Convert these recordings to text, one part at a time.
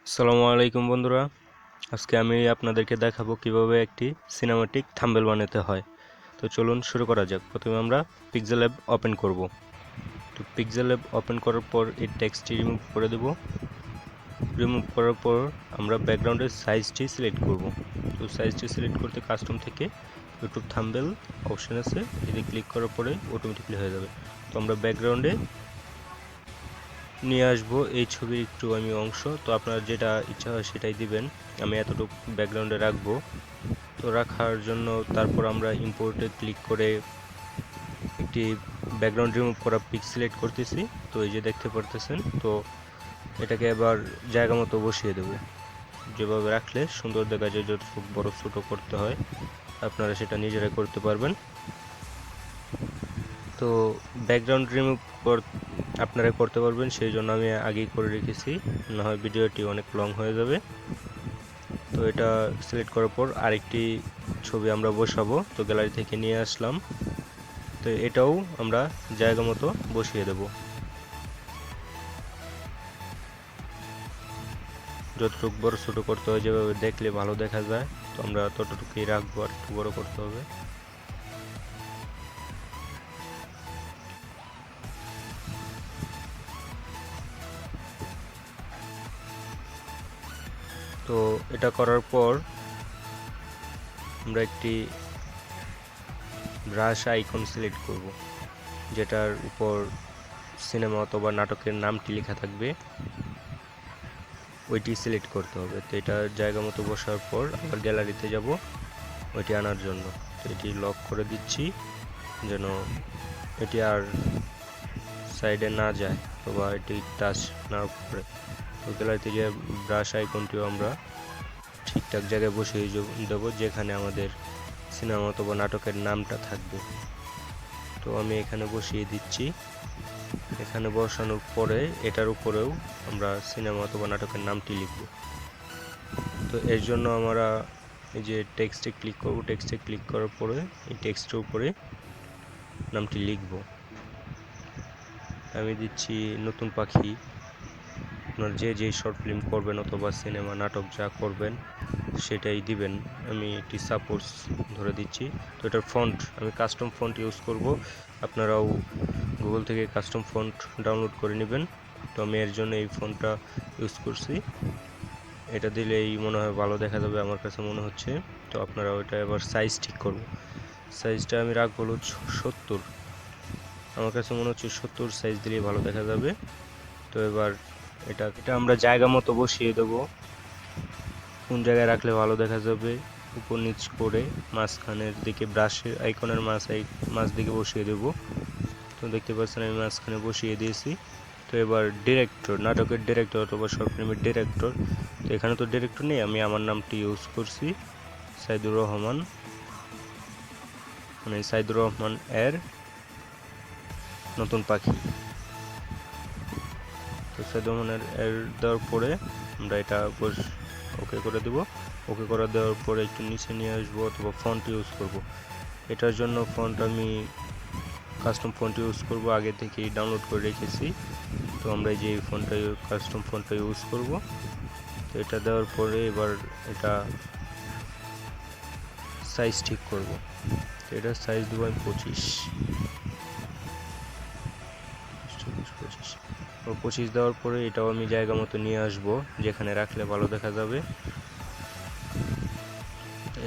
আসসালামু আলাইকুম বন্ধুরা, আজকে আমি আপনাদেরকে দেখাবো কিভাবে একটি সিনেমাটিক থাম্বনেল বানাতে হয়। তো চলুন শুরু করা যাক। প্রথমে আমরা পিক্সেল অ্যাপ ওপেন করব। তো পিক্সেল অ্যাপ ওপেন করার পর এই টেক্সটটি রিমুভ করে দেব। রিমুভ করার পর আমরা ব্যাকগ্রাউন্ডের সাইজটি সিলেক্ট করব। তো সাইজটি সিলেক্ট করতে কাস্টম থেকে ইউটিউব থাম্বনেল অপশন আছে, এতে ক্লিক করার পরে অটোমেটিকলি হয়ে যাবে। তো আমরা ব্যাকগ্রাউন্ডে নিয়ে আসবো এই ছবির একটু আমি অংশ, তো আপনার যেটা ইচ্ছা হয় সেটাই দিবেন। আমি এতটুকু ব্যাকগ্রাউন্ডে রাখবো। তো রাখার জন্য তারপর আমরা ইম্পোর্টে ক্লিক করে একটি ব্যাকগ্রাউন্ড রিমুভ করা পিক সিলেক্ট করতেছি। তো এই যে দেখতে পারতেছেন, তো এটাকে এবার জায়গা মতো বসিয়ে দেব। যেভাবে রাখলে সুন্দর দেখা যায়, যতটুকু বড় ছোটো করতে হয় আপনারা সেটা নিজেরাই করতে পারবেন। তো ব্যাকগ্রাউন্ড রিমুভ আপনারা করতে পারবেন, সেই জন্য আমি আগেই করে রেখেছি, না হয় ভিডিওটি অনেক লং হয়ে যাবে। তো এটা সিলেক্ট করার পর আরেকটি ছবি আমরা বসাবো। তো গ্যালারি থেকে নিয়ে আসলাম, তো এটাও আমরা জায়গা মতো বসিয়ে দেব। যতটুকু বড় ছোটো করতে হয়, যেভাবে দেখলে ভালো দেখা যায়, তো আমরা ততটুকুই রাখবো, আর একটু বড় করতে হবে। তো এটা করার পর আমরা একটি ব্রাশ আইকন সিলেক্ট করব, যেটার উপর সিনেমা অথবা নাটকের নামটি লেখা থাকবে, ওইটি সিলেক্ট করতে হবে। তো এটা জায়গা মতো বসার পর আবার গ্যালারিতে যাব ওইটি আনার জন্য। তো এটি লক করে দিচ্ছি যেন এটি আর সাইডে না যায় অথবা এটি টাচ না করে। তো গ্যালারিতে যে ব্রাশ আইকনটিও আমরা ঠিকঠাক জায়গায় বসিয়ে দেবো, যেখানে আমাদের সিনেমা অথবা নাটকের নামটা থাকবে। তো আমি এখানে বসিয়ে দিচ্ছি। এখানে বসানোর পরে এটার উপরেও আমরা সিনেমা অথবা নাটকের নামটি লিখব। তো এর জন্য আমরা এই যে টেক্সটে ক্লিক করব, টেক্সটে ক্লিক করার পরে এই টেক্সটের উপরে নামটি লিখব। আমি দিচ্ছি নতুন পাখি। আপনার যে শর্ট ফিল্ম করবেন অথবা সিনেমা নাটক যা করবেন সেটাই দিবেন। আমি একটি সাপোজ ধরে দিচ্ছি। তো এটার ফন্ট আমি কাস্টম ফন্ট ইউজ করব, আপনারাও গুগল থেকে কাস্টম ফন্ট ডাউনলোড করে নেবেন। তো আমি এর জন্য এই ফন্টটা ইউজ করছি। এটা দিলেই মনে হয় ভালো দেখা যাবে, আমার কাছে মনে হচ্ছে। তো আপনারা ওইটা এবার সাইজ ঠিক করব। সাইজটা আমি রাখবো হলো 70। আমার কাছে মনে হচ্ছে 70 সাইজ দিলেই ভালো দেখা যাবে। তো এবার এটা আমরা জায়গা মতো বসিয়ে দেব। কোন জায়গায় রাখলে ভালো দেখা যাবে, উপর নিচ করে মাঝখানের দিকে ব্রাশের আইকনের মাঝ দিকে বসিয়ে দেব। তো দেখতে পাচ্ছেন আমি মাঝখানে বসিয়ে দিয়েছি। তো এবার ডিরেক্টর, নাটকের ডিরেক্টর অথবা শর্ট ফিল্মের ডিরেক্টর, তো এখানে তো ডিরেক্টর নেই, আমি আমার নামটি ইউজ করছি, সাইদুর রহমান, মানে সাইদুর রহমান এর নতুন পাখি। তো সাইদুর রহমানের এর দেওয়ার পরে আমরা এটা ওকে করে দেব। ওকে করে দেওয়ার পরে একটু নিচে নিয়ে আসবো অথবা ফন্ট ইউজ করব। এটার জন্য ফন্ট আমি কাস্টম ফন্ট ইউজ করব, আগে থেকেই ডাউনলোড করে রেখেছি। তো আমরা এই যে কাস্টম ফন্টটা ইউজ করব। তো এটা দেওয়ার পরে এবার এটা সাইজ ঠিক করব। তো এটার সাইজ দেবো আমি 25 দেওয়ার পরে এটাও আমি জায়গা মতো নিয়ে আসব, যেখানে রাখলে ভালো দেখা যাবে।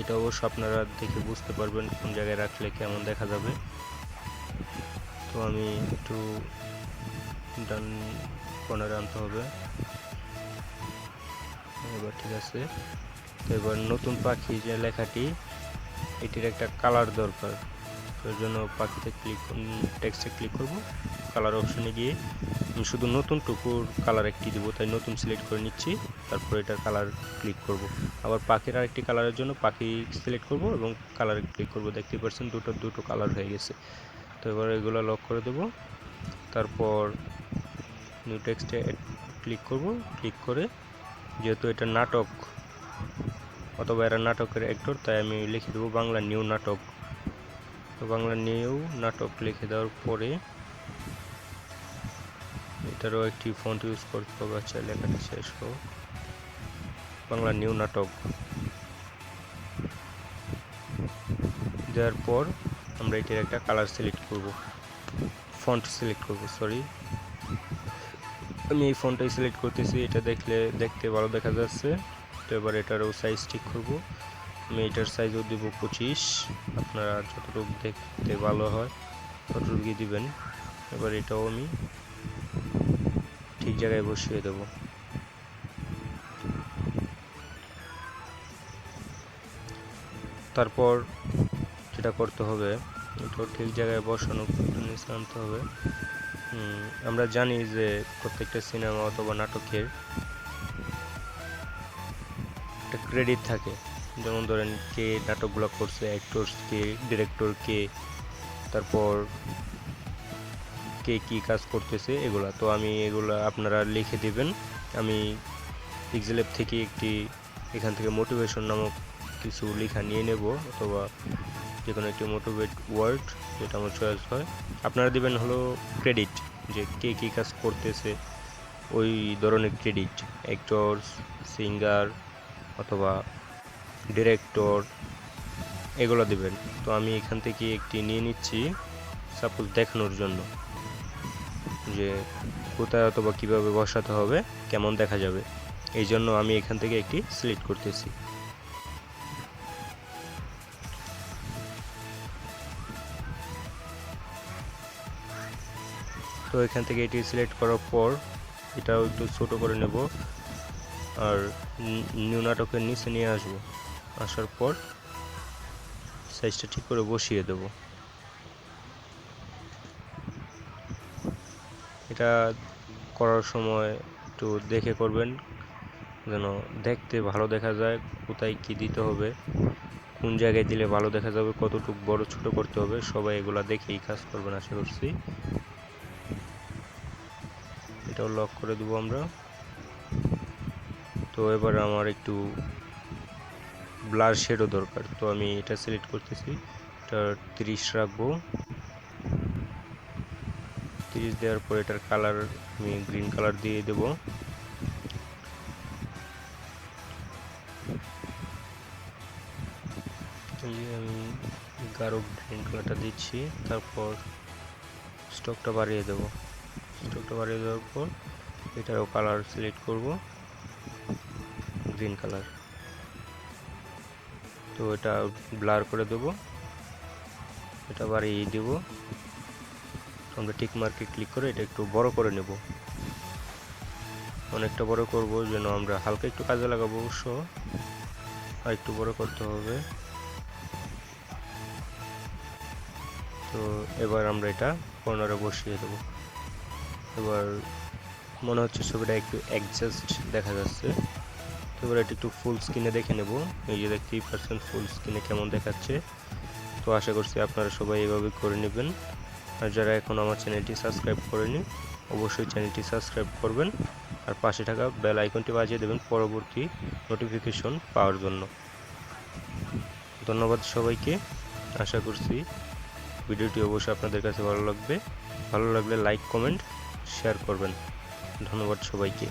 এটা অবশ্য আপনারা দেখে বুঝতে পারবেন কোন জায়গায় রাখলে কেমন দেখা যাবে। তো আমি একটু ডান কর্নারে আনতে হবে। এবার ঠিক আছে। তো এবার নতুন পাখি যে লেখাটি, এটির একটা কালার দরকার। এর জন্য পাখিতে টেক্সটে ক্লিক করব, কালার অপশনে গিয়ে আমি শুধু নতুন টুকুর কালার একটি দেবো, তাই নতুন সিলেক্ট করে নিচ্ছি। তারপর এটার কালার ক্লিক করব। আবার পাখির আরেকটি কালারের জন্য পাখি সিলেক্ট করব এবং কালারে ক্লিক করব। দেখতে পাচ্ছেন দুটো কালার হয়ে গেছে। তো এবার এগুলো লক করে দেব। তারপর নিউ টেক্সটে ক্লিক করব। ক্লিক করে যেহেতু এটা নাটক অথবা এরা নাটকের অ্যাক্টর, তাই আমি লিখে দেবো বাংলা নিউ নাটক। তো বাংলা নিউ নাটক লিখে দেওয়ার পরে এটারও একটি ফন্ট ইউজ করতে হবে। আচ্ছা, লেখাটা শেষ হোক। বাংলা নিউ নাটক দেওয়ার পর আমরা এটার একটা কালার সিলেক্ট করব, ফন্ট সিলেক্ট করব, সরি আমি এই ফন্টটাই সিলেক্ট করতেছি। এটা দেখতে ভালো দেখা যাচ্ছে। তো এবার এটারও সাইজ ঠিক করব। আমি এটার সাইজও দেব 25, আপনারা যতটুকু দেখতে ভালো হয় ততটুকুই দিবেন। এবার এটাও আমি ঠিক জায়গায় বসিয়ে দেব। তারপর যেটা করতে হবে, এটাও ঠিক জায়গায় বসানো, নিচে আনতে হবে। আমরা জানি যে প্রত্যেকটা সিনেমা অথবা নাটকের একটা ক্রেডিট থাকে, যেমন ধরেন কে নাটকগুলো করছে, অ্যাক্টরস কে, ডিরেক্টর কে, তারপর কে কি কাজ করতেছে এগুলা। তো আমি এগুলা আপনারা লিখে দিবেন। আমি পিক্সেলঅ্যাপ থেকে এখান থেকে মোটিভেশন নামক কিছু লেখা নিয়ে নেব, অথবা যে কোনো একটি মোটিভেট ওয়ার্ড যেটা আমার চয়েস হয়। আপনারা দিবেন হলো ক্রেডিট, যে কে কী কাজ করতেছে ওই ধরনের ক্রেডিট, অ্যাক্টরস, সিঙ্গার অথবা ডিরেক্টর, এগুলো দিবেন। তো আমি এখান থেকে একটি নিয়ে নিচ্ছি সাপোজ দেখানোর জন্য, যে কোথায় অথবা কিভাবে বসাতে হবে, কেমন দেখা যাবে, এই জন্য আমি এখান থেকে একটি সিলেক্ট করতেছি। তো এখান থেকে এটি সিলেক্ট করার পর এটাও একটু ছোট করে নেব, আর নিউ নাটকের নিচে নিয়ে আসার পর সাইজটা ঠিক করে বসিয়ে দেব। এটা করার সময় একটু দেখে করবেন, যেন দেখতে ভালো দেখা যায়, কোথায় কি দিতে হবে, কোন জায়গায় দিলে ভালো দেখা যাবে, কতটুকু বড় ছোট করতে হবে, সবাই এগুলা দেখেই কাজ করবেন আশা করছি। এটাও লক করে দেবো আমরা। তো এবার আমার একটু ব্লার শেডও দরকার, তো আমি এটা সিলেক্ট করতেছি, এটা 30 রাখবো। 30 দেওয়ার পর এটার কালার আমি গ্রিন কালার দিয়ে দেব। আমি গাঢ় গ্রিন কালারটা দিচ্ছি। তারপর স্টকটা বাড়িয়ে দেব। স্টকটা বাড়িয়ে দেওয়ার পর এটারও কালার সিলেক্ট করব, গ্রিন কালার। তো এটা ব্লার করে দেব, এটা বাড়িয়ে দেব। আমরা টিক মার্কে ক্লিক করে এটা একটু বড় করে নেব, অনেকটা বড় করব, যেন আমরা হালকা একটু কাজে লাগাবো, অবশ্য আর একটু বড় করতে হবে। তো এবার আমরা এটা কর্নারে বসিয়ে দেব। এবার মনে হচ্ছে ছবিটা একটু অ্যাডজাস্ট দেখা যাচ্ছে। তো এবার এটা একটু ফুল স্ক্রিনে দেখে নেব, এই যে দেখতেই পাচ্ছেন ফুল স্ক্রিনে কেমন দেখাচ্ছে। তো আশা করছি আপনারা সবাই এভাবে করে নেবেন। আর যারা এখন আমার চ্যানেলটি সাবস্ক্রাইব করেনি, অবশ্যই চ্যানেলটি সাবস্ক্রাইব করবেন, আর পাশে থাকা বেল আইকনটি বাজিয়ে দেবেন পরবর্তী নোটিফিকেশন পাওয়ার জন্য। ধন্যবাদ সবাইকে। আশা করছি ভিডিওটি অবশ্যই আপনাদের কাছে ভালো লাগবে। ভালো লাগলে লাইক, কমেন্ট, শেয়ার করবেন। ধন্যবাদ সবাইকে।